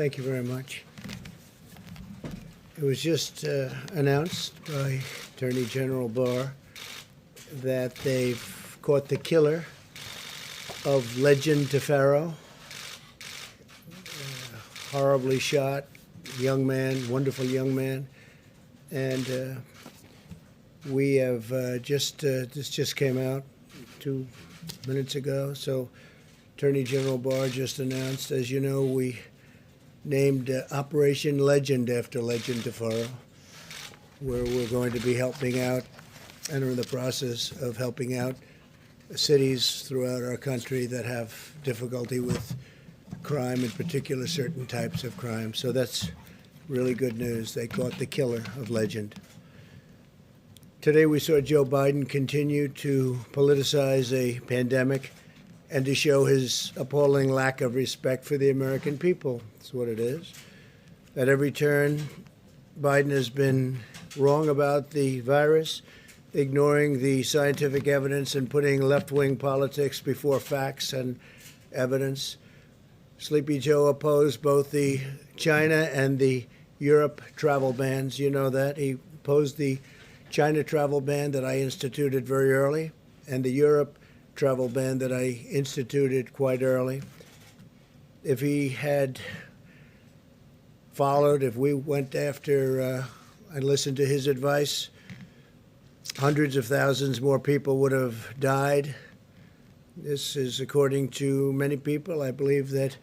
Thank you very much. It was just announced by Attorney General Barr that they've caught the killer of Legend Tafaro, horribly shot, young man, wonderful young man. And we have this just came out 2 minutes ago. So Attorney General Barr just announced, as you know, we named Operation Legend after Legend Tafaro, where we're going to be helping out and are in the process of helping out cities throughout our country that have difficulty with crime, in particular certain types of crime. So that's really good news. They caught the killer of Legend. Today we saw Joe Biden continue to politicize a pandemic and to show his appalling lack of respect for the American people. That's what it is. At every turn, Biden has been wrong about the virus, ignoring the scientific evidence and putting left-wing politics before facts and evidence. Sleepy Joe opposed both the China and the Europe travel bans. You know that. He opposed the China travel ban that I instituted very early and the Europe travel ban that I instituted quite early. If he had followed, if we went after and listened to his advice, hundreds of thousands more people would have died. This is according to many people. I believe that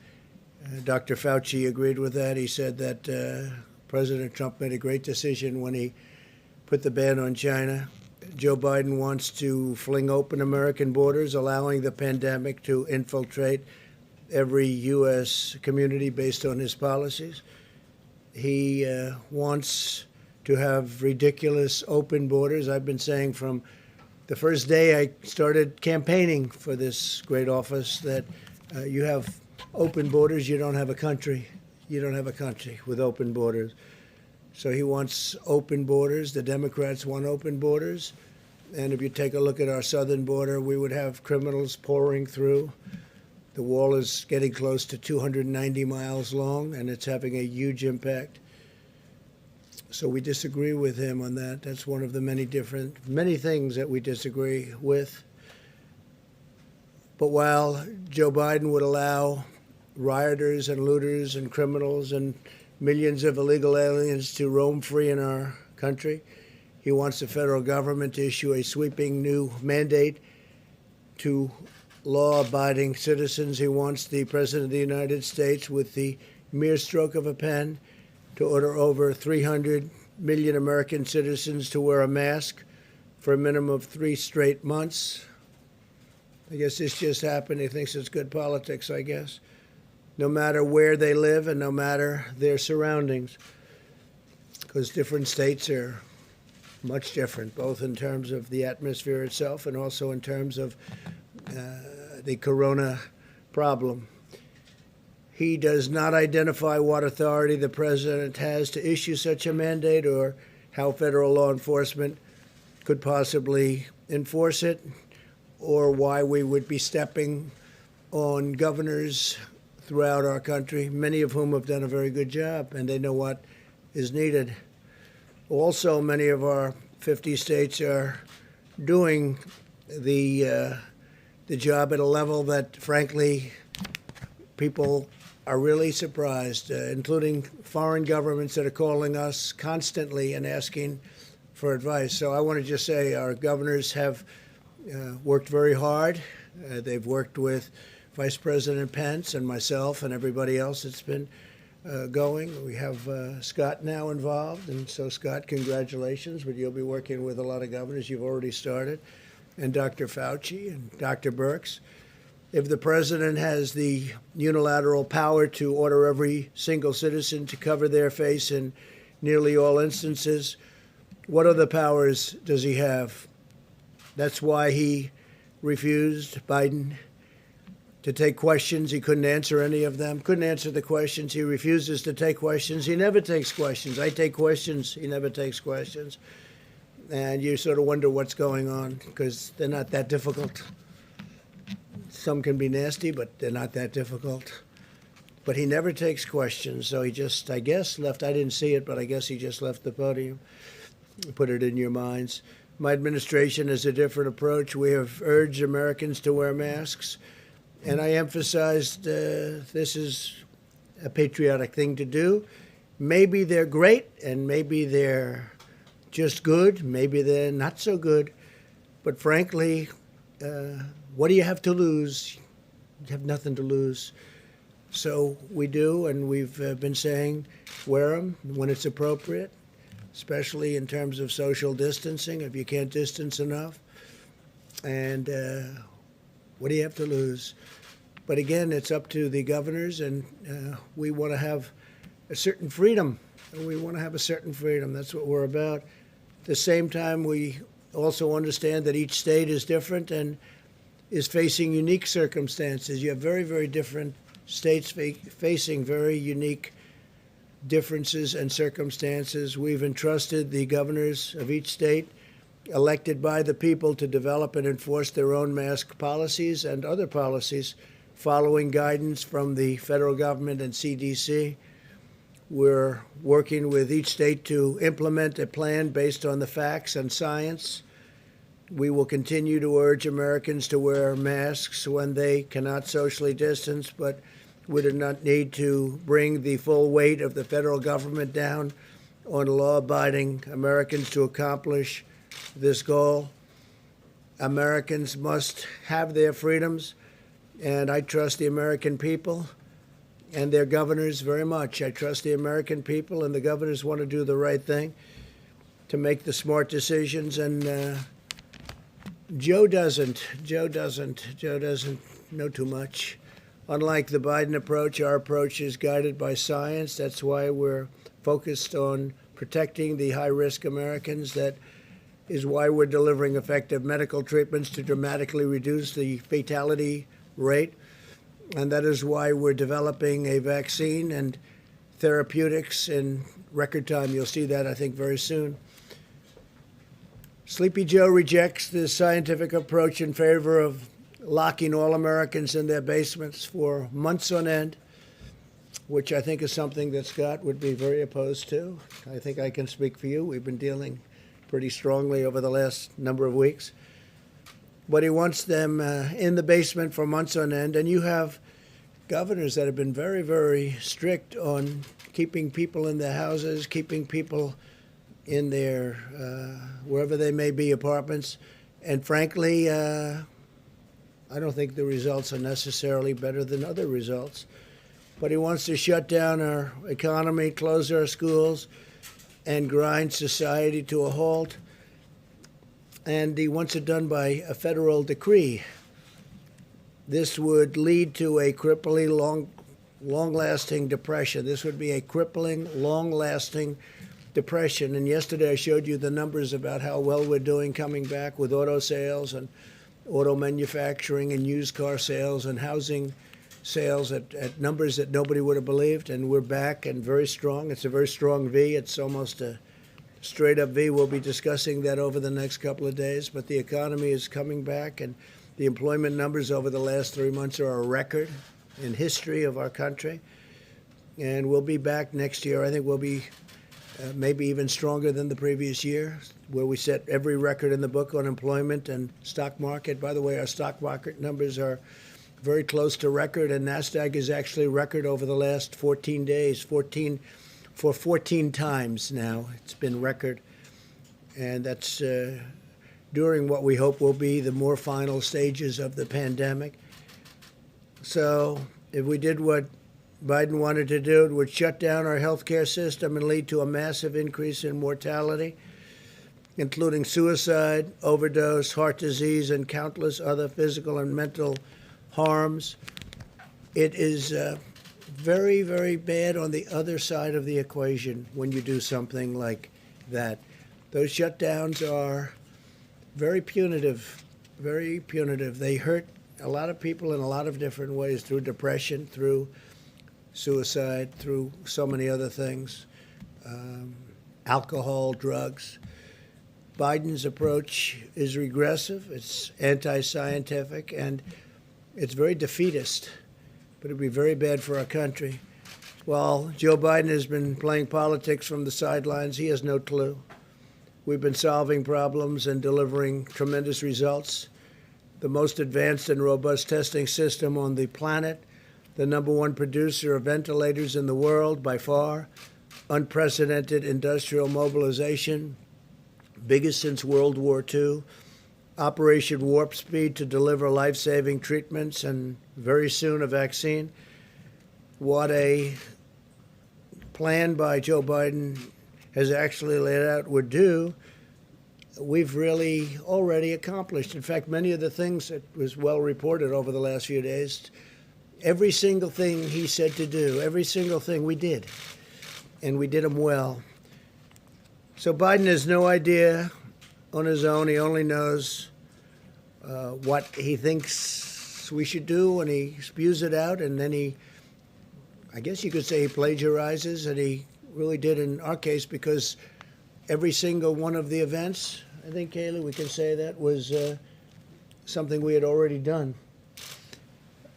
Dr. Fauci agreed with that. He said that President Trump made a great decision when he put the ban on China. Joe Biden wants to fling open American borders, allowing the pandemic to infiltrate every U.S. community based on his policies. He wants to have ridiculous open borders. I've been saying from the first day I started campaigning for this great office that you have open borders, you don't have a country. You don't have a country with open borders. So he wants open borders. The Democrats want open borders. And if you take a look at our southern border, we would have criminals pouring through. The wall is getting close to 290 miles long, and it's having a huge impact. So we disagree with him on that. That's one of the many things that we disagree with. But while Joe Biden would allow rioters and looters and criminals and millions of illegal aliens to roam free in our country, he wants the federal government to issue a sweeping new mandate to law-abiding citizens. He wants the President of the United States, with the mere stroke of a pen, to order over 300 million American citizens to wear a mask for a minimum of 3 straight months. I guess this just happened. He thinks it's good politics, I guess. No matter where they live and no matter their surroundings, because different states are much different, both in terms of the atmosphere itself and also in terms of the corona problem. He does not identify what authority the president has to issue such a mandate or how federal law enforcement could possibly enforce it, or why we would be stepping on governors throughout our country, many of whom have done a very good job, and they know what is needed. Also, many of our 50 states are doing the job at a level that, frankly, people are really surprised, including foreign governments that are calling us constantly and asking for advice. So I want to just say our governors have worked very hard. They've worked with Vice President Pence and myself and everybody else that's been going. We have Scott now involved, and so Scott, congratulations, but you'll be working with a lot of governors. You've already started, and Dr. Fauci and Dr. Birx. If the president has the unilateral power to order every single citizen to cover their face in nearly all instances, what other powers does he have? That's why he refused, Biden, to take questions. He couldn't answer any of them, couldn't answer the questions. He refuses to take questions. He never takes questions. I take questions. He never takes questions. And you sort of wonder what's going on, because they're not that difficult. Some can be nasty, but they're not that difficult. but he never takes questions. So he just, I guess, left. I didn't see it, but I guess he just left the podium. Put it in your minds. My administration has a different approach. We have urged Americans to wear masks, and I emphasized this is a patriotic thing to do. Maybe they're great, and maybe they're just good. Maybe they're not so good. But frankly, what do you have to lose? You have nothing to lose. So we do, and we've been saying wear them when it's appropriate, especially in terms of social distancing, if you can't distance enough. And what do you have to lose? But again, it's up to the governors, and we want to have a certain freedom. We want to have a certain freedom. That's what we're about. At the same time, we also understand that each state is different and is facing unique circumstances. You have very, very different states facing very unique differences and circumstances. We've entrusted the governors of each state, elected by the people, to develop and enforce their own mask policies and other policies following guidance from the federal government and CDC. We're working with each state to implement a plan based on the facts and science. We will continue to urge Americans to wear masks when they cannot socially distance, but we do not need to bring the full weight of the federal government down on law-abiding Americans to accomplish this goal. Americans must have their freedoms, and I trust the American people and their governors very much. I trust the American people, and the governors want to do the right thing to make the smart decisions, and Joe doesn't know too much. Unlike the Biden approach, our approach is guided by science. That's why we're focused on protecting the high-risk Americans. That is why we're delivering effective medical treatments to dramatically reduce the fatality rate. And that is why we're developing a vaccine and therapeutics in record time. You'll see that, I think, very soon. Sleepy Joe rejects the scientific approach in favor of locking all Americans in their basements for months on end, which I think is something that Scott would be very opposed to. I think I can speak for you. We've been dealing pretty strongly over the last number of weeks. But he wants them in the basement for months on end. And you have governors that have been very, very strict on keeping people in their houses, keeping people in their, wherever they may be, apartments. And frankly, I don't think the results are necessarily better than other results. But he wants to shut down our economy, close our schools, and grind society to a halt. And he wants it done by a federal decree. This would lead to a crippling, long-lasting depression. This would be a crippling, long-lasting depression. And yesterday I showed you the numbers about how well we're doing coming back with auto sales and auto manufacturing and used car sales and housing sales at numbers that nobody would have believed. And we're back and very strong. It's a very strong V. It's almost a straight-up V. We'll be discussing that over the next couple of days. But the economy is coming back, and the employment numbers over the last 3 months are a record in history of our country. And we'll be back next year. I think we'll be maybe even stronger than the previous year, where we set every record in the book on employment and stock market. By the way, our stock market numbers are very close to record, and NASDAQ is actually record over the last 14 days, 14 times now. It's been record, and that's during what we hope will be the more final stages of the pandemic. So if we did what Biden wanted to do, it would shut down our healthcare system and lead to a massive increase in mortality, including suicide, overdose, heart disease, and countless other physical and mental harms. It is very, very bad on the other side of the equation when you do something like that. Those shutdowns are very punitive, very punitive. They hurt a lot of people in a lot of different ways, through depression, through suicide, through so many other things, alcohol, drugs. Biden's approach is regressive, it's anti-scientific, and it's very defeatist. But but it'd be very bad for our country. While Joe Biden has been playing politics from the sidelines, he has no clue. We've been solving problems and delivering tremendous results. The most advanced and robust testing system on the planet, the #1 producer of ventilators in the world by far, unprecedented industrial mobilization, biggest since World War II, Operation Warp Speed to deliver life-saving treatments and very soon a vaccine. What a plan by Joe Biden has actually laid out would do, we've really already accomplished. In fact, many of the things that was well reported over the last few days, every single thing he said to do, every single thing we did, and we did them well. So Biden has no idea on his own. He only knows what he thinks we should do, and he spews it out, and then I guess you could say he plagiarizes, and he really did in our case, because every single one of the events, I think, Kayleigh, we can say that was something we had already done.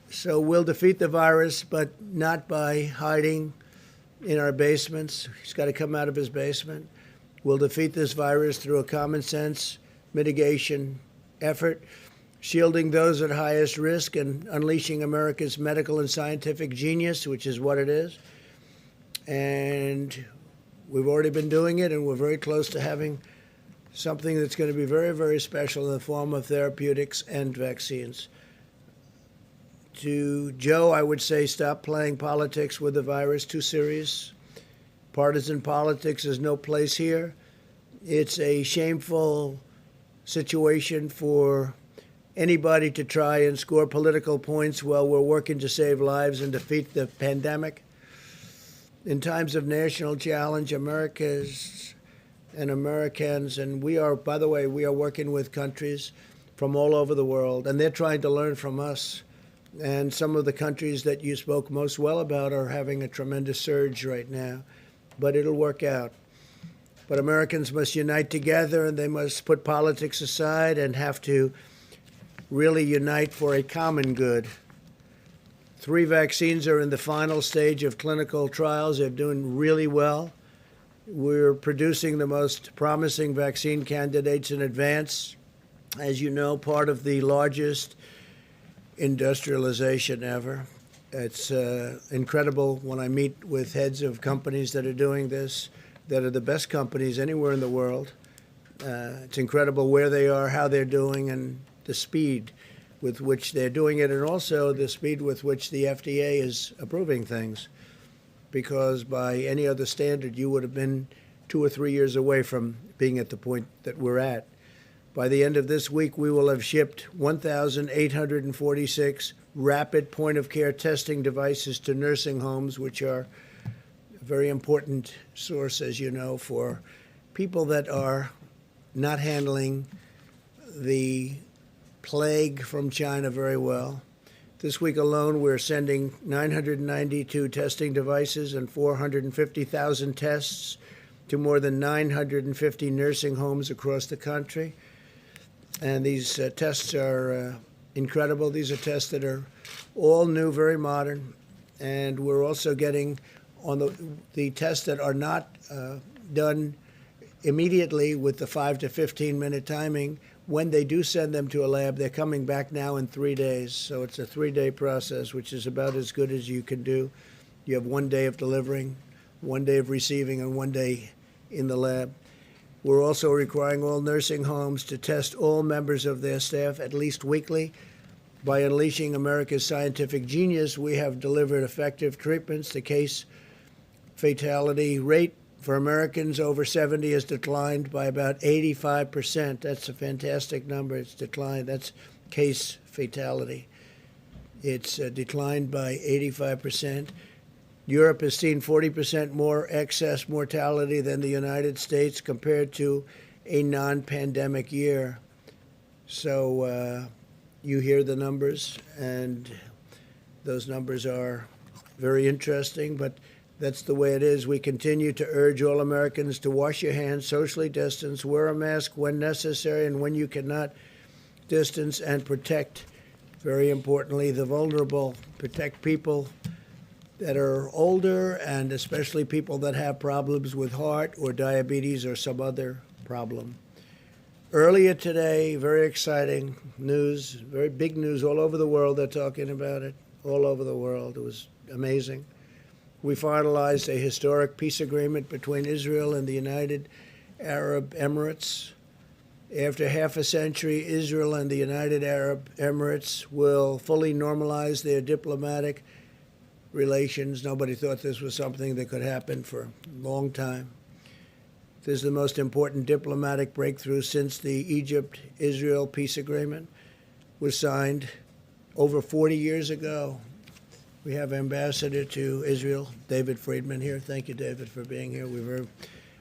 So we'll defeat the virus, but not by hiding in our basements. He's got to come out of his basement. We'll defeat this virus through a common sense mitigation effort, shielding those at highest risk and unleashing America's medical and scientific genius, which is what it is. And we've already been doing it, and we're very close to having something that's going to be very, very special in the form of therapeutics and vaccines. To Joe, I would say stop playing politics with the virus, too serious. Partisan politics has no place here. It's a shameful situation for anybody to try and score political points while we're working to save lives and defeat the pandemic. In times of national challenge, Americans, and we are, by the way, we are working with countries from all over the world, and they're trying to learn from us. And some of the countries that you spoke most well about are having a tremendous surge right now, but it'll work out. But Americans must unite together, and they must put politics aside and have to really unite for a common good. 3 vaccines are in the final stage of clinical trials. They're doing really well. We're producing the most promising vaccine candidates in advance. As you know, part of the largest industrialization ever. It's incredible when I meet with heads of companies that are doing this, that are the best companies anywhere in the world. It's incredible where they are, how they're doing, and the speed with which they're doing it, and also the speed with which the FDA is approving things. Because by any other standard, you would have been 2 or 3 years away from being at the point that we're at. By the end of this week, we will have shipped 1,846 rapid point-of-care testing devices to nursing homes, which are a very important source, as you know, for people that are not handling the plague from China very well. This week alone, we're sending 992 testing devices and 450,000 tests to more than 950 nursing homes across the country. And these tests are incredible. These are tests that are all new, very modern. And we're also getting on the tests that are not done immediately with the 5 to 15-minute timing. When they do send them to a lab, they're coming back now in 3 days. So it's a 3-day process, which is about as good as you can do. You have 1 day of delivering, 1 day of receiving, and 1 day in the lab. We're also requiring all nursing homes to test all members of their staff at least weekly. By unleashing America's scientific genius, we have delivered effective treatments. The case fatality rate for Americans over 70 has declined by about 85%. That's a fantastic number. It's declined. That's case fatality. It's declined by 85%. Europe has seen 40% more excess mortality than the United States compared to a non-pandemic year. So you hear the numbers, and those numbers are very interesting, but that's the way it is. We continue to urge all Americans to wash your hands, socially distance, wear a mask when necessary, and when you cannot, distance and protect Very importantly, the vulnerable, protect people that are older and especially people that have problems with heart or diabetes or some other problem. Earlier today, very exciting news, very big news all over the world. They're talking about it all over the world. It was amazing. We finalized a historic peace agreement between Israel and the United Arab Emirates. After half a century, Israel and the United Arab Emirates will fully normalize their diplomatic relations. Nobody thought this was something that could happen for a long time. This is the most important diplomatic breakthrough since the Egypt-Israel peace agreement was signed over 40 years ago. We have Ambassador to Israel, David Friedman, here. Thank you, David, for being here. We very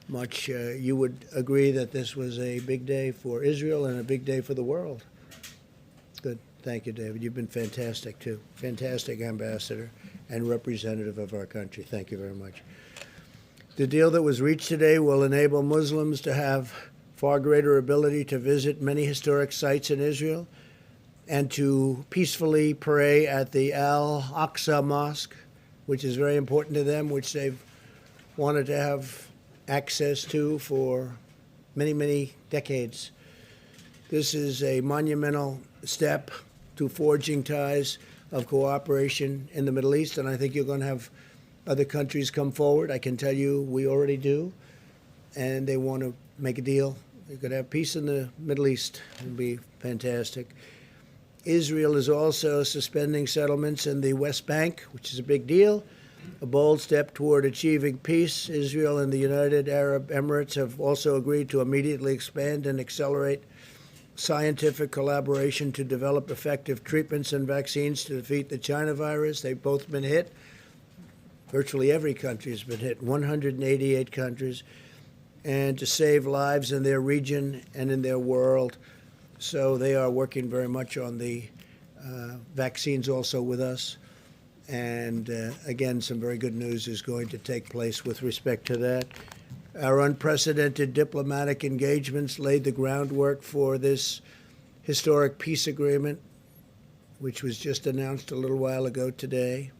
much, you would agree that this was a big day for Israel and a big day for the world. Good. Thank you, David. You've been fantastic, too. Fantastic ambassador and representative of our country. Thank you very much. The deal that was reached today will enable Muslims to have far greater ability to visit many historic sites in Israel and to peacefully pray at the Al-Aqsa Mosque, which is very important to them, which they've wanted to have access to for many, many decades. This is a monumental step to forging ties of cooperation in the Middle East, and I think you're going to have other countries come forward. I can tell you we already do, and they want to make a deal. They could have peace in the Middle East. It would be fantastic. Israel is also suspending settlements in the West Bank, which is a big deal, a bold step toward achieving peace. Israel and the United Arab Emirates have also agreed to immediately expand and accelerate scientific collaboration to develop effective treatments and vaccines to defeat the China virus. They've both been hit. Virtually every country has been hit, 188 countries, and to save lives in their region and in their world. So they are working very much on the vaccines also with us. And again, some very good news is going to take place with respect to that. Our unprecedented diplomatic engagements laid the groundwork for this historic peace agreement, which was just announced a little while ago today.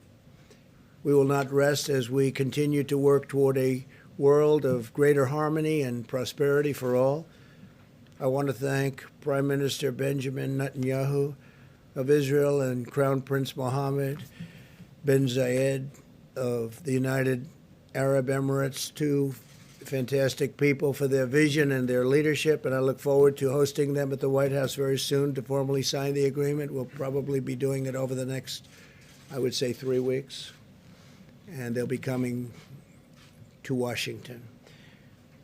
We will not rest as we continue to work toward a world of greater harmony and prosperity for all. I want to thank Prime Minister Benjamin Netanyahu of Israel and Crown Prince Mohammed bin Zayed of the United Arab Emirates, two fantastic people, for their vision and their leadership, and I look forward to hosting them at the White House very soon to formally sign the agreement. We'll probably be doing it over the next, I would say, 3 weeks. And they'll be coming to Washington.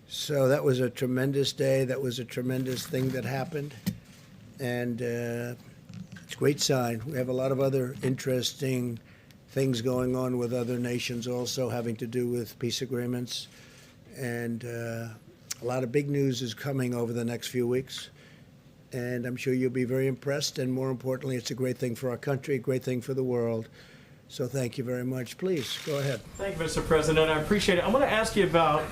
So that was a tremendous day. That was a tremendous thing that happened. And it's a great sign. We have a lot of other interesting things going on with other nations also having to do with peace agreements. And a lot of big news is coming over the next few weeks. And I'm sure you'll be very impressed. And more importantly, it's a great thing for our country, a great thing for the world. So thank you very much. Please, go ahead. Thank you, Mr. President. I appreciate it. I want to ask you about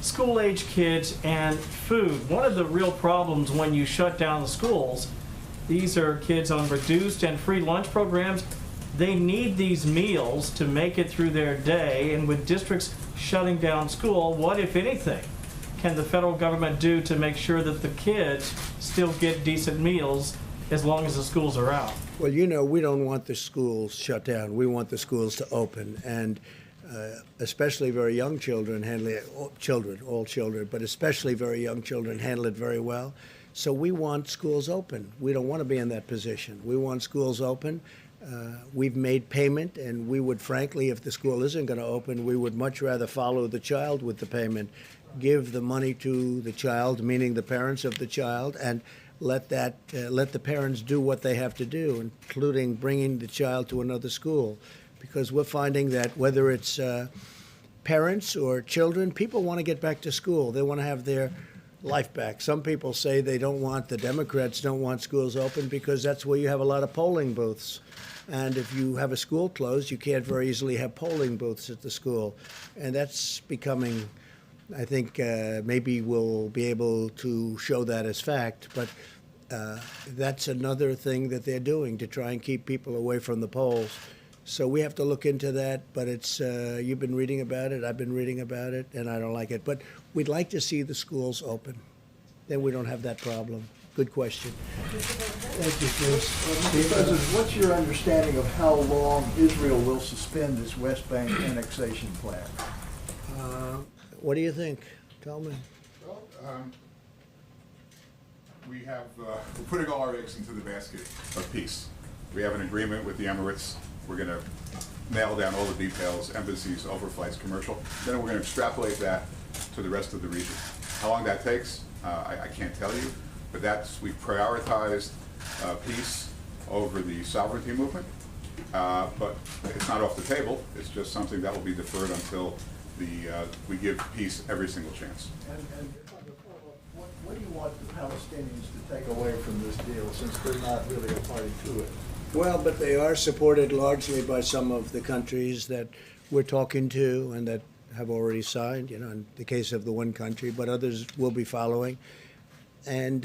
school-age kids and food. One of the real problems when you shut down the schools, these are kids on reduced and free lunch programs. They need these meals to make it through their day, and with districts shutting down school, what, if anything, can the federal government do to make sure that the kids still get decent meals as long as the schools are out? Well, you know, we don't want the schools shut down. We want the schools to open, and especially very young children handle it, all children, but especially very young children handle it very well. So we want schools open. We don't want to be in that position. We want schools open. We've made payment, and we would, frankly, if the school isn't going to open, we would much rather follow the child with the payment, give the money to the child, meaning the parents of the child, and let the parents do what they have to do, including bringing the child to another school, because we're finding that whether it's parents or children, people want to get back to school. They want to have their life back. Some people say the Democrats don't want schools open because that's where you have a lot of polling booths. And if you have a school closed, you can't very easily have polling booths at the school. And that's becoming, I think maybe we'll be able to show that as fact. But That's another thing that they're doing to try and keep people away from the polls. So we have to look into that, but it's you've been reading about it, I've been reading about it, and I don't like it. But we'd like to see the schools open. Then we don't have that problem. Good question. Thank you, Chris. Mr. President, what's your understanding of how long Israel will suspend its West Bank annexation plan? What do you think? Tell me. Well, we're putting all our eggs into the basket of peace. We have an agreement with the Emirates. We're going to nail down all the details, embassies, overflights, commercial. Then we're going to extrapolate that to the rest of the region. How long that takes, I can't tell you, but we've prioritized peace over the sovereignty movement. But it's not off the table. It's just something that will be deferred until we give peace every single chance. And what do you want the Palestinians to take away from this deal, since they're not really a party to it? Well, but they are supported largely by some of the countries that we're talking to and that have already signed, in the case of the one country, but others will be following. And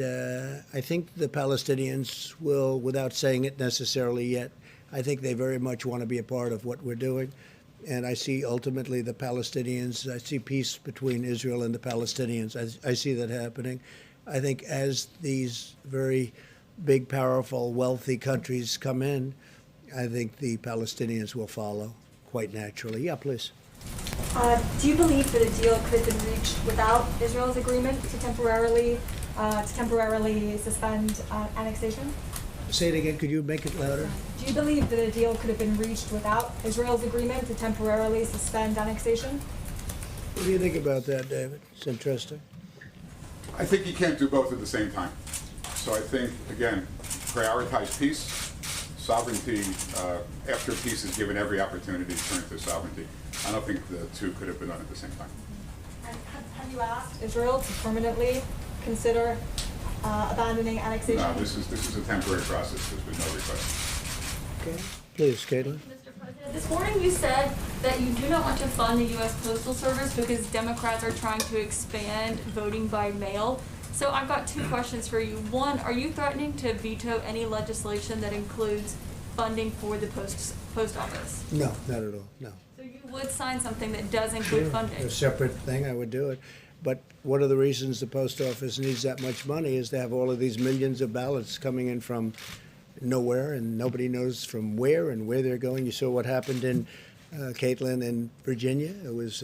I think the Palestinians will, without saying it necessarily yet, I think they very much want to be a part of what we're doing. And I see ultimately the Palestinians, I see peace between Israel and the Palestinians. I see that happening. I think as these very big, powerful, wealthy countries come in, I think the Palestinians will follow quite naturally. Yeah, please. Do you believe that a deal could have been reached without Israel's agreement to temporarily suspend annexation? Say it again. Could you make it louder? Do you believe that a deal could have been reached without Israel's agreement to temporarily suspend annexation? What do you think about that, David? It's interesting. I think you can't do both at the same time. So I think, again, prioritize peace, sovereignty, after peace is given every opportunity to turn to sovereignty. I don't think the two could have been done at the same time. And have you asked Israel to permanently consider abandoning annexation? No, this is a temporary process. There's been no request. Okay. Please, Caitlin. Mr. President, this morning you said that you do not want to fund the U.S. Postal Service because Democrats are trying to expand voting by mail. So I've got two questions for you. One, are you threatening to veto any legislation that includes funding for the post office? No, not at all. No. So you would sign something that does include funding? A separate thing, I would do it. But one of the reasons the post office needs that much money is to have all of these millions of ballots coming in from nowhere, and nobody knows from where and where they're going. You saw what happened in Caitlin in Virginia. It was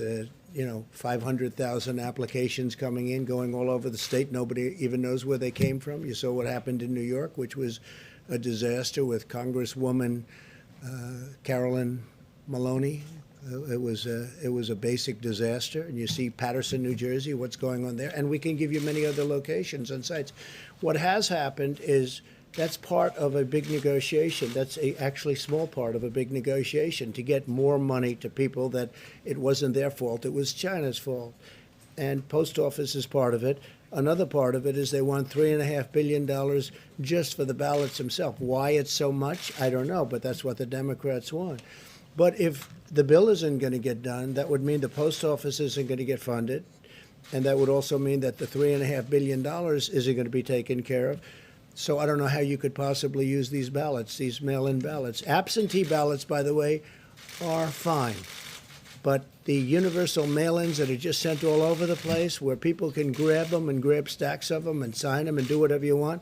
500,000 applications coming in, going all over the state. Nobody even knows where they came from. You saw what happened in New York, which was a disaster with Congresswoman Carolyn Maloney. It was a basic disaster. And you see Paterson, New Jersey, what's going on there. And we can give you many other locations and sites. What has happened is that's part of a big negotiation. That's actually small part of a big negotiation to get more money to people that it wasn't their fault. It was China's fault. And post office is part of it. Another part of it is they want $3.5 billion just for the ballots themselves. Why it's so much, I don't know, but that's what the Democrats want. But if the bill isn't going to get done, that would mean the post office isn't going to get funded. And that would also mean that the $3.5 billion isn't going to be taken care of. So I don't know how you could possibly use these ballots, these mail-in ballots. Absentee ballots, by the way, are fine. But the universal mail-ins that are just sent all over the place, where people can grab them and grab stacks of them and sign them and do whatever you want,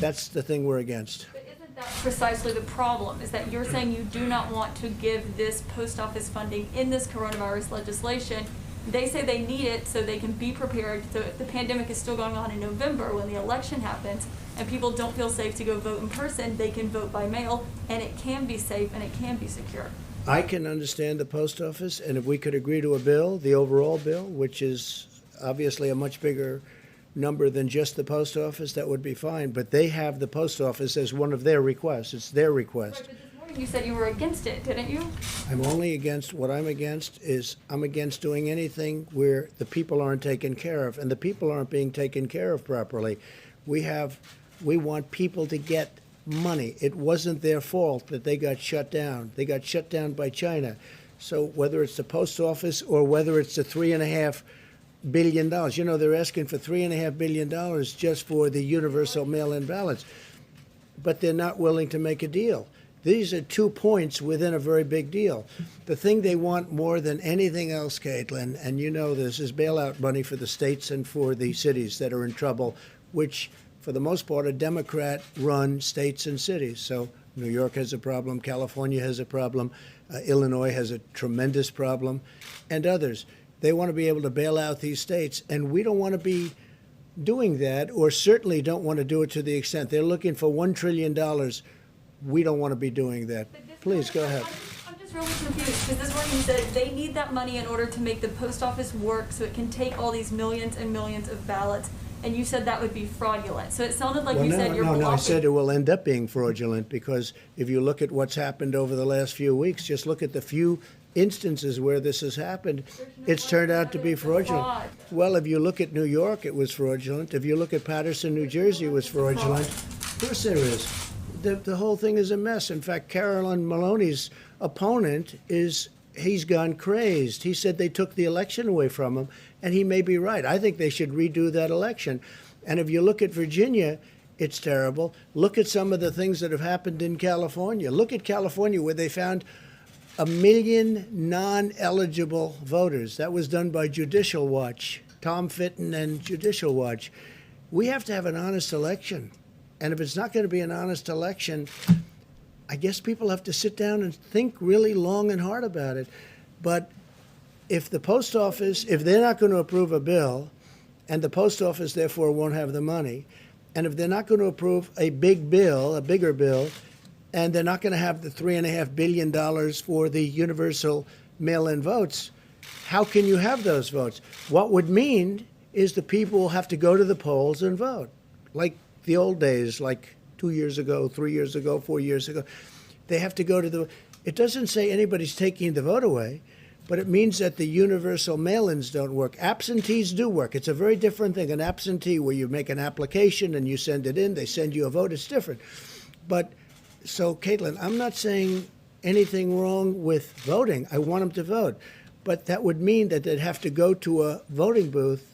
that's the thing we're against. But isn't that precisely the problem, is that you're saying you do not want to give this post office funding in this coronavirus legislation? They say they need it so they can be prepared. So if the pandemic is still going on in November when the election happens and people don't feel safe to go vote in person, they can vote by mail, and it can be safe and it can be secure. I can understand the post office, and if we could agree to a bill, the overall bill, which is obviously a much bigger number than just the post office, that would be fine. But they have the post office as one of their requests. It's their request. Right, but this morning you said you were against it, didn't you? I'm only against, what I'm against is I'm against doing anything where the people aren't taken care of, and the people aren't being taken care of properly. We want people to get money. It wasn't their fault that they got shut down. They got shut down by China. So whether it's the post office or whether it's the $3.5 billion. You know, they're asking for $3.5 billion just for the universal mail-in ballots, but they're not willing to make a deal. These are 2 points within a very big deal. The thing they want more than anything else, Caitlin, and you know this, is bailout money for the states and for the cities that are in trouble, which, for the most part, are Democrat-run states and cities. So New York has a problem, California has a problem, Illinois has a tremendous problem, and others. They want to be able to bail out these states, and we don't want to be doing that, or certainly don't want to do it to the extent they're looking for $1 trillion. We don't want to be doing that. Please, go ahead. I'm just really confused, because this morning you said they need that money in order to make the post office work so it can take all these millions and millions of ballots, and you said that would be fraudulent. So it sounded like you said you're blocking. No, I said it will end up being fraudulent, because if you look at what's happened over the last few weeks, just look at the few instances where this has happened, it's turned out to be fraudulent. Well, if you look at New York, it was fraudulent. If you look at Paterson, New Jersey, it was fraudulent. Of course there is. The whole thing is a mess. In fact, Carolyn Maloney's opponent he's gone crazed. He said they took the election away from him, and he may be right. I think they should redo that election. And if you look at Virginia, it's terrible. Look at some of the things that have happened in California. Look at California, where they found 1 million non-eligible voters. That was done by Judicial Watch, Tom Fitton and Judicial Watch. We have to have an honest election. And if it's not going to be an honest election, I guess people have to sit down and think really long and hard about it. But if the post office, if they're not going to approve a bill, and the post office therefore won't have the money, and if they're not going to approve a big bill, a bigger bill, and they're not going to have the $3.5 billion for the universal mail-in votes, how can you have those votes? What would mean is the people will have to go to the polls and vote, like the old days, like 2 years ago, 3 years ago, 4 years ago. They have to go to the. It doesn't say anybody's taking the vote away, but it means that the universal mail-ins don't work. Absentees do work. It's a very different thing. An absentee, where you make an application and you send it in, they send you a vote, it's different. But so, Caitlin, I'm not saying anything wrong with voting. I want them to vote. But that would mean that they'd have to go to a voting booth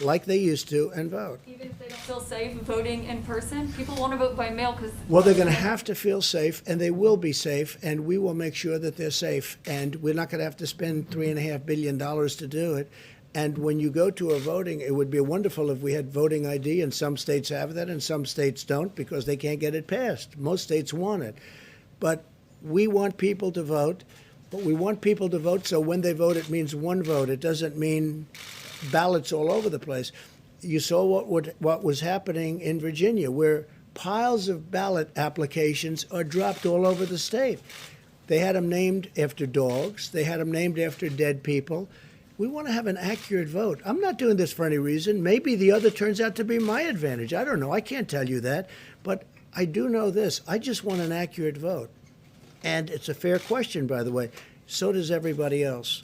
like they used to and vote. Even if they don't feel safe voting in person, people want to vote by mail because. Well, they're going to have to feel safe, and they will be safe, and we will make sure that they're safe. And we're not going to have to spend $3.5 billion to do it. And when you go to a voting, it would be wonderful if we had voting ID, and some states have that and some states don't because they can't get it passed. Most states want it. But we want people to vote, but we want people to vote so when they vote, it means one vote. It doesn't mean ballots all over the place. You saw what was happening in Virginia, where piles of ballot applications are dropped all over the state. They had them named after dogs. They had them named after dead people. We want to have an accurate vote. I'm not doing this for any reason. Maybe the other turns out to be my advantage. I don't know. I can't tell you that. But I do know this. I just want an accurate vote. And it's a fair question, by the way. So does everybody else.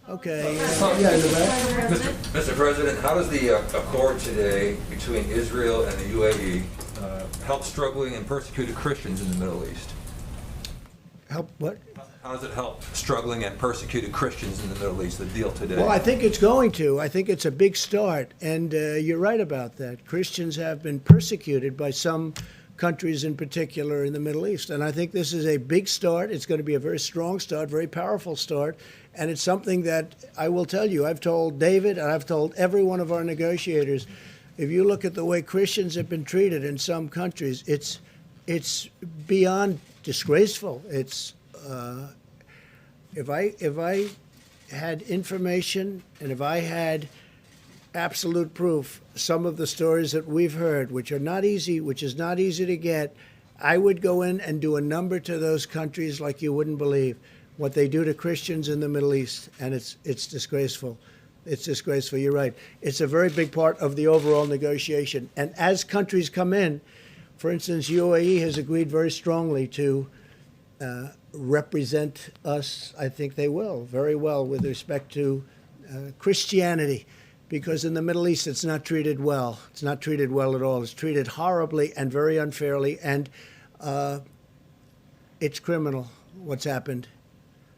Okay. Mr. President, how does the accord today between Israel and the UAE help struggling and persecuted Christians in the Middle East? Help what? How does it help struggling and persecuted Christians in the Middle East, the deal today? Well, I think it's going to. I think it's a big start. And you're right about that. Christians have been persecuted by some countries in particular in the Middle East. And I think this is a big start. It's going to be a very strong start, very powerful start. And it's something that I will tell you, I've told David and I've told every one of our negotiators, if you look at the way Christians have been treated in some countries, it's beyond disgraceful. It's if I had information and if I had absolute proof, some of the stories that we've heard, which is not easy to get, I would go in and do a number to those countries like you wouldn't believe what they do to Christians in the Middle East, and it's disgraceful. It's disgraceful. You're right. It's a very big part of the overall negotiation. And as countries come in, for instance, UAE has agreed very strongly to represent us. I think they will very well with respect to Christianity, because in the Middle East it's not treated well. It's not treated well at all. It's treated horribly and very unfairly, and it's criminal what's happened.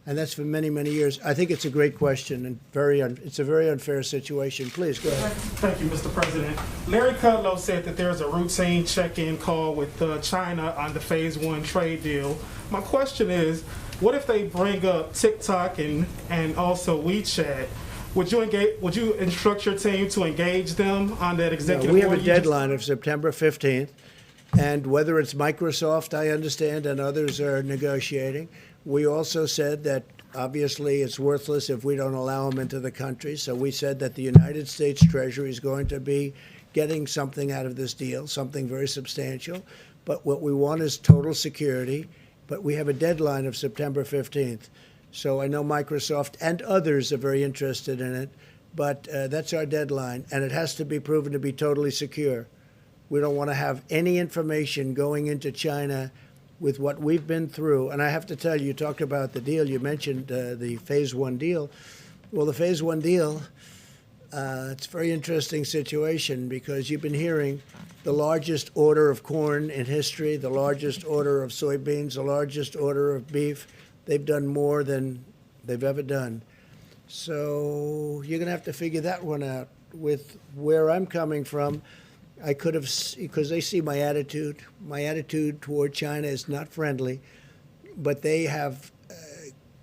And that's for many, many years. I think it's a great question and it's a very unfair situation. Please, go ahead. Thank you, Mr. President. Larry Kudlow said that there's a routine check-in call with China on the Phase 1 trade deal. My question is, what if they bring up TikTok and also WeChat? Would you instruct your team to engage them on that executive We have a order you just- deadline of September 15th, and whether it's Microsoft, I understand, and others are negotiating. We also said that obviously it's worthless if we don't allow them into the country. So we said that the United States Treasury is going to be getting something out of this deal, something very substantial. But what we want is total security. But we have a deadline of September 15th. So I know Microsoft and others are very interested in it. But that's our deadline. And it has to be proven to be totally secure. We don't want to have any information going into China with what we've been through. And I have to tell you, you talked about the deal. You mentioned the Phase 1 deal. Well, the Phase 1 deal, it's a very interesting situation because you've been hearing the largest order of corn in history, the largest order of soybeans, the largest order of beef. They've done more than they've ever done. So you're going to have to figure that one out. With where I'm coming from, I could have, because they see my attitude. My attitude toward China is not friendly, but they have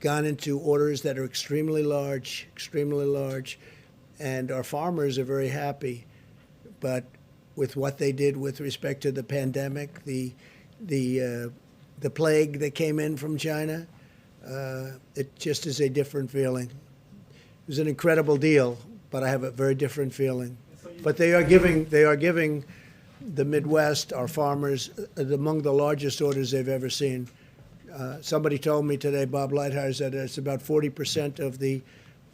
gone into orders that are extremely large, and our farmers are very happy. But with what they did with respect to the pandemic, the plague that came in from China, it just is a different feeling. It was an incredible deal, but I have a very different feeling. But they are giving the Midwest, our farmers, among the largest orders they've ever seen. Somebody told me today, Bob Lighthizer, that it's about 40%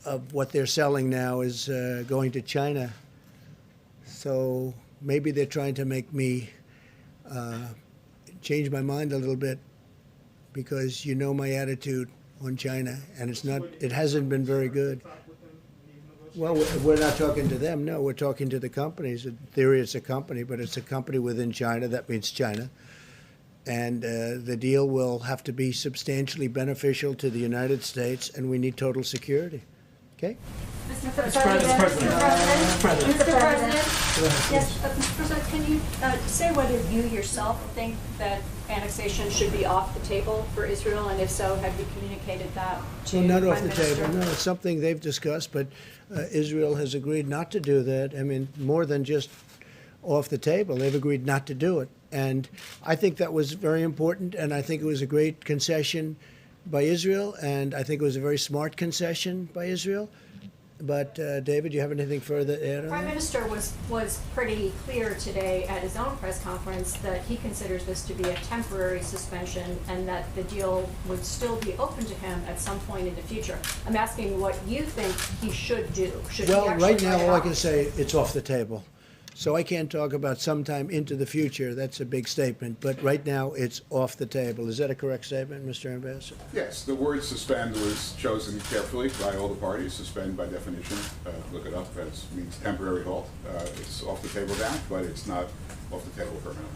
of what they're selling now is going to China. So maybe they're trying to make me change my mind a little bit, because you know my attitude on China, and it hasn't been very good. Well, we're not talking to them. No, we're talking to the companies. In theory, it's a company, but it's a company within China. That means China. And the deal will have to be substantially beneficial to the United States, and we need total security. Okay? Mr. President. Mr. President. Yes, Mr. President, can you say whether you yourself think that annexation should be off the table for Israel, and if so, have you communicated that to Well, not Prime off the Minister? table. No, it's something they've discussed, but Israel has agreed not to do that. I mean, more than just off the table. They've agreed not to do it. And I think that was very important, and I think it was a great concession by Israel, and I think it was a very smart concession by Israel. But, David, do you have anything further to add on Prime that? Minister was pretty clear today at his own press conference that he considers this to be a temporary suspension and that the deal would still be open to him at some point in the future. I'm asking what you think he should do. Should he Well, actually right now, write it all I off? can say, it's off the table. So I can't talk about sometime into the future. That's a big statement. But right now, it's off the table. Is that a correct statement, Mr. Ambassador? Yes, the word suspend was chosen carefully by all the parties. Suspend, by definition, look it up, that means temporary halt. It's off the table now, but it's not off the table permanently.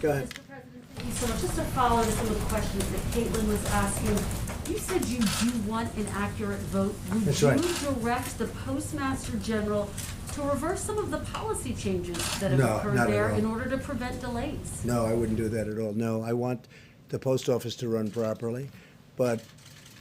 Go ahead. Mr. President, thank you so much. Just to follow to some of the questions that Caitlin was asking, you said you do want an accurate vote. Would That's you right. direct the Postmaster General to reverse some of the policy changes that have No, occurred not at there all. in order to prevent delays? No, I wouldn't do that at all. No, I want the post office to run properly, but,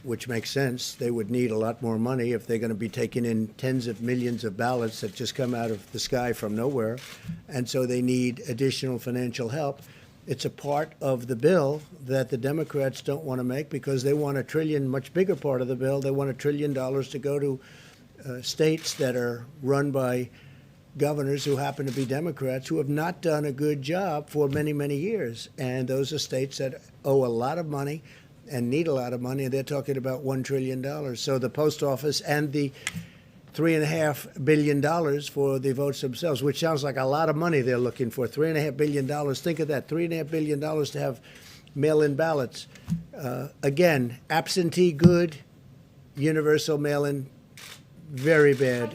which makes sense, they would need a lot more money if they're going to be taking in tens of millions of ballots that just come out of the sky from nowhere, and so they need additional financial help. It's a part of the bill that the Democrats don't want to make because they want $1 trillion, much bigger part of the bill. They want $1 trillion to go to states that are run by governors who happen to be Democrats who have not done a good job for many, many years. And those are states that owe a lot of money and need a lot of money, and they're talking about $1 trillion. So the post office and the $3.5 billion for the votes themselves, which sounds like a lot of money they're looking for. $3.5 billion. Think of that, $3.5 billion to have mail-in ballots. Again, absentee good, universal mail-in very bad.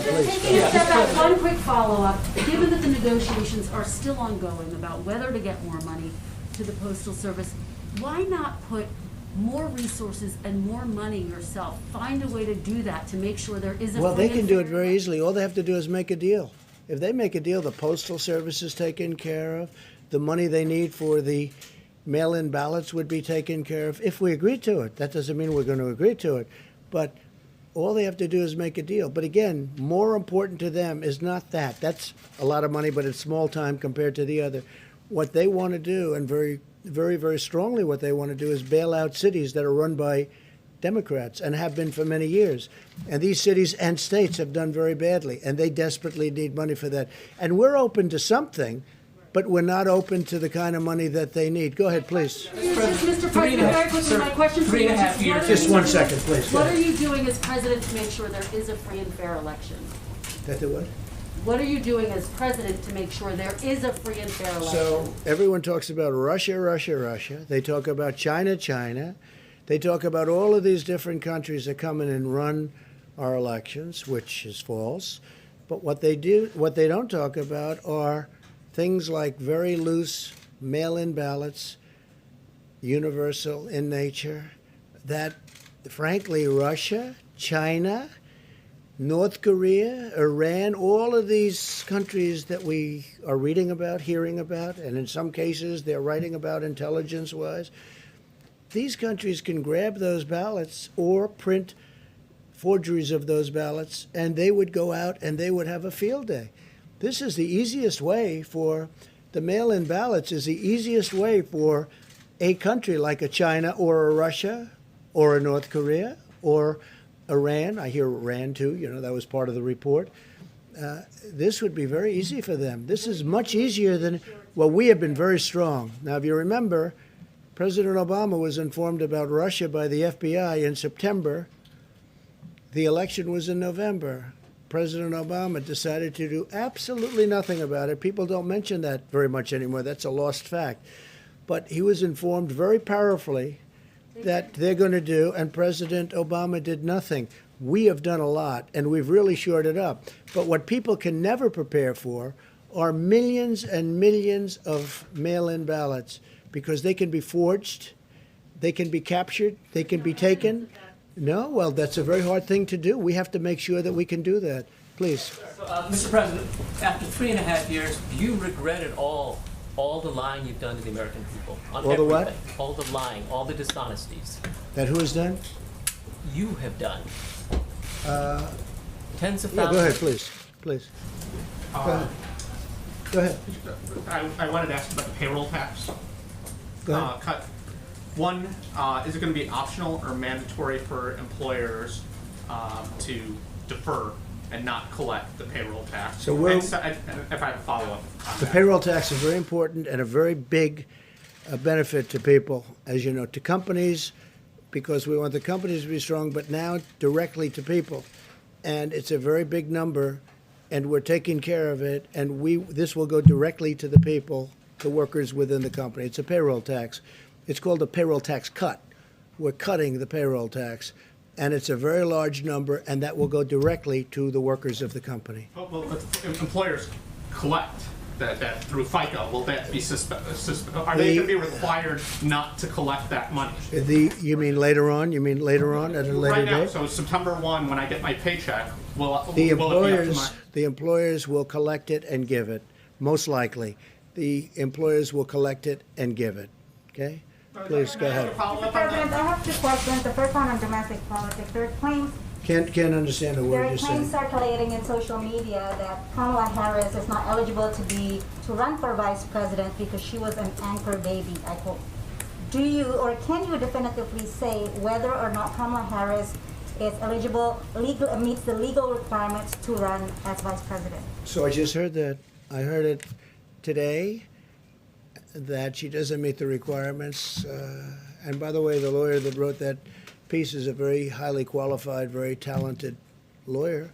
Please. Taking a step back, one quick follow-up. Given that the negotiations are still ongoing about whether to get more money to the Postal Service, why not put more resources and more money yourself. Find a way to do that, to make sure there is a Well, they free can and do it fair very election. easily. All they have to do is make a deal. If they make a deal, the postal service is taken care of. The money they need for the mail-in ballots would be taken care of if we agree to it. That doesn't mean we're going to agree to it, but all they have to do is make a deal. But again, more important to them is not that. That's a lot of money, but it's small time compared to the other. What they want to do, and very, very, very strongly what they want to do, is bail out cities that are run by Democrats and have been for many years. And these cities and states have done very badly, and they desperately need money for that. And we're open to something, but we're not open to the kind of money that they need. Go ahead, please. Mr. President, very quickly, my question for you is just, Just 1 second, please. Go what are ahead. you doing as president to make sure there is a free and fair election? That the what? What are you doing as president to make sure there is a free and fair election? So everyone talks about Russia, Russia, Russia. They talk about China, China. They talk about all of these different countries that come in and run our elections, which is false. But what they don't talk about are things like very loose mail-in ballots, universal in nature, that frankly Russia, China, North Korea, Iran, all of these countries that we are reading about, hearing about, and in some cases they're writing about intelligence-wise, these countries can grab those ballots or print forgeries of those ballots, and they would go out and they would have a field day. This is the easiest way for the mail-in ballots is the easiest way for a country like a China or a Russia or a North Korea or Iran. I hear Iran too, that was part of the report. This would be very easy for them. This is much easier than, well, we have been very strong. Now, if you remember, President Obama was informed about Russia by the FBI in September. The election was in November. President Obama decided to do absolutely nothing about it. People don't mention that very much anymore. That's a lost fact. But he was informed very powerfully that they're going to do, and President Obama did nothing. We have done a lot, and we've really shored it up. But what people can never prepare for are millions and millions of mail-in ballots, because they can be forged, they can be captured, they can be taken. No, well, that's a very hard thing to do. We have to make sure that we can do that. Please. Mr. President, after 3.5 years, do you regret at all the lying you've done to the American people? On All the what? everything? All the lying, all the dishonesties That who has done? you have done. Tens of thousands. Yeah, go ahead, please. Please. Go ahead. Go ahead. I wanted to ask about the payroll tax Go ahead. cut. One, is it going to be optional or mandatory for employers to defer and not collect the payroll tax? So we're- and if I have a follow-up on The that. payroll tax is very important and a very big benefit to people, as you know, to companies, because we want the companies to be strong, but now directly to people. And it's a very big number, and we're taking care of it, and this will go directly to the people, the workers within the company. It's a payroll tax. It's called a payroll tax cut. We're cutting the payroll tax, and it's a very large number, and that will go directly to the workers of the company. Well, if employers collect that through FICA, will that be are they going to be required not to collect that money? You mean later on? You mean later on at a later Right now, date? so September 1, when I get my paycheck, will The it be up to my... employers will collect it and give it, most likely. The employers will collect it and give it. Okay? Please, go ahead. Mr. President, I have two questions. The first one on domestic politics. There are claims Can't understand a There word are you're claims saying. circulating in social media that Kamala Harris is not eligible to run for vice president because she was an anchor baby, I quote. Do you or can you definitively say whether or not Kamala Harris is eligible, meets the legal requirements to run as vice president? So I just heard that. I heard it today, that she doesn't meet the requirements. And by the way, the lawyer that wrote that piece is a very highly qualified, very talented lawyer.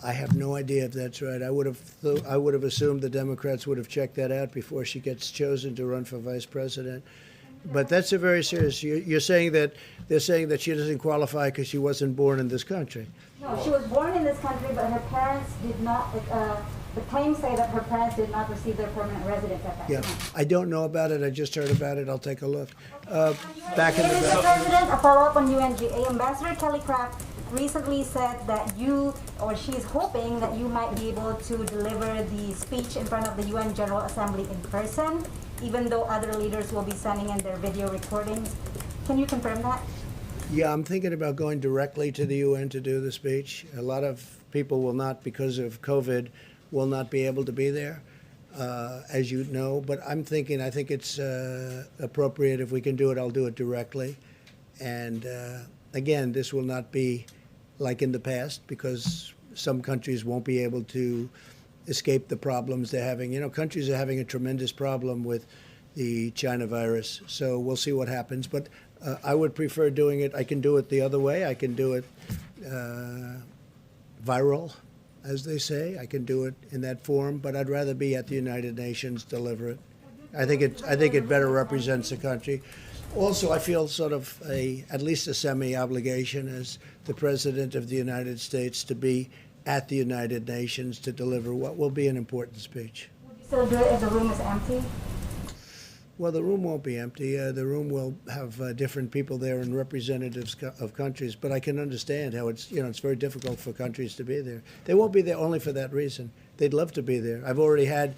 I have no idea if that's right. I would have assumed the Democrats would have checked that out before she gets chosen to run for vice president. But that's a very serious. You're saying that they're saying that she doesn't qualify because she wasn't born in this country. No, she was born in this country, but her parents did not The claims say that her parents did not receive their permanent residence at that Yeah, time. I don't know about it. I just heard about it. I'll take a look. Back in the Mr. back. President, a follow-up on UNGA. Ambassador Kelly Craft recently said that you, or she's hoping that you might be able to deliver the speech in front of the UN General Assembly in person, even though other leaders will be sending in their video recordings. Can you confirm that? Yeah, I'm thinking about going directly to the UN to do the speech. A lot of people will not, because of COVID, will not be able to be there, as you know. But I think it's appropriate if we can do it, I'll do it directly. And again, this will not be like in the past, because some countries won't be able to escape the problems they're having. You know, countries are having a tremendous problem with the China virus. So we'll see what happens. But I would prefer doing it. I can do it the other way. I can do it viral, as they say. I can do it in that form. But I'd rather be at the United Nations, deliver it. I think it better represents the country. Also, I feel sort of at least a semi-obligation as the President of the United States to be at the United Nations to deliver what will be an important speech. Would you still do it if the room is empty? Well, the room won't be empty. The room will have different people there and representatives of countries. But I can understand how it's very difficult for countries to be there. They won't be there only for that reason. They'd love to be there. I've already had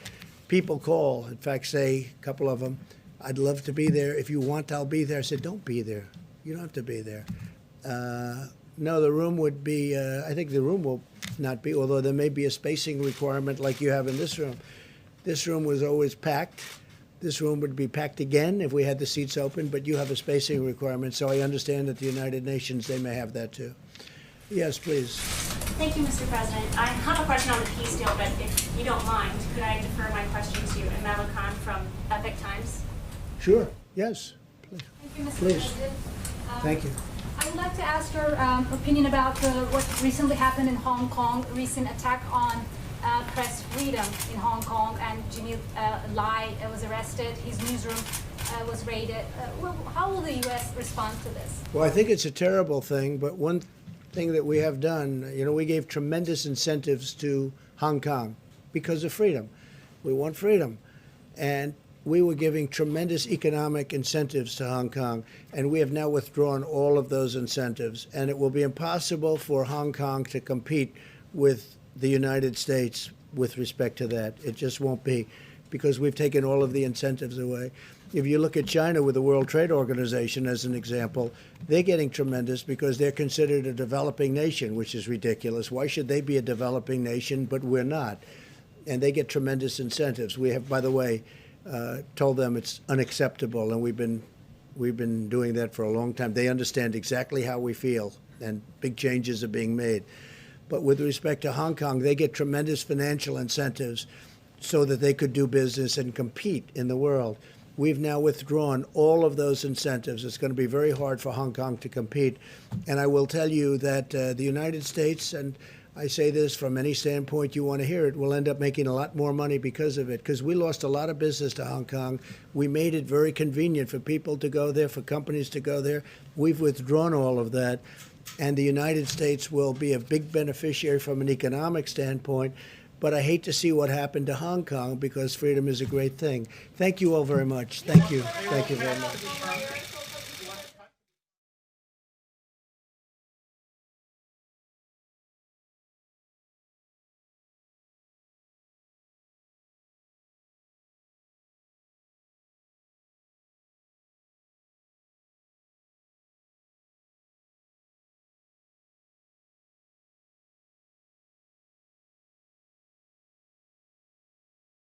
people call, in fact, say, a couple of them, I'd love to be there. If you want, I'll be there. I said, don't be there. You don't have to be there. No, the room would be, I think the room will not be, although there may be a spacing requirement like you have in this room. This room was always packed. This room would be packed again if we had the seats open, but you have a spacing requirement, so I understand at the United Nations they may have that too. Yes, please. Thank you, Mr. President. I have a question on the peace deal, but if you don't mind, could I defer my question to Amala Khan from Epic Times? Sure, yes. Thank you, Mr. Please. President. Thank you. I would like to ask your opinion about what recently happened in Hong Kong, recent attack on press freedom in Hong Kong, and Jimmy Lai was arrested, his newsroom was raided. How will the U.S. respond to this? Well, I think it's a terrible thing, but one thing that we have done, we gave tremendous incentives to Hong Kong because of freedom. We want freedom. And we were giving tremendous economic incentives to Hong Kong, and we have now withdrawn all of those incentives. And it will be impossible for Hong Kong to compete with the United States with respect to that. It just won't be, because we've taken all of the incentives away. If you look at China with the World Trade Organization as an example, they're getting tremendous because they're considered a developing nation, which is ridiculous. Why should they be a developing nation, but we're not? And they get tremendous incentives. We have, by the way, told them it's unacceptable, and we've been doing that for a long time. They understand exactly how we feel, and big changes are being made. But with respect to Hong Kong, they get tremendous financial incentives so that they could do business and compete in the world. We've now withdrawn all of those incentives. It's going to be very hard for Hong Kong to compete. And I will tell you that the United States, and I say this from any standpoint you want to hear it, will end up making a lot more money because of it, because we lost a lot of business to Hong Kong. We made it very convenient for people to go there, for companies to go there. We've withdrawn all of that. And the United States will be a big beneficiary from an economic standpoint. But I hate to see what happened to Hong Kong, because freedom is a great thing. Thank you all very much. Thank you. Thank you very much.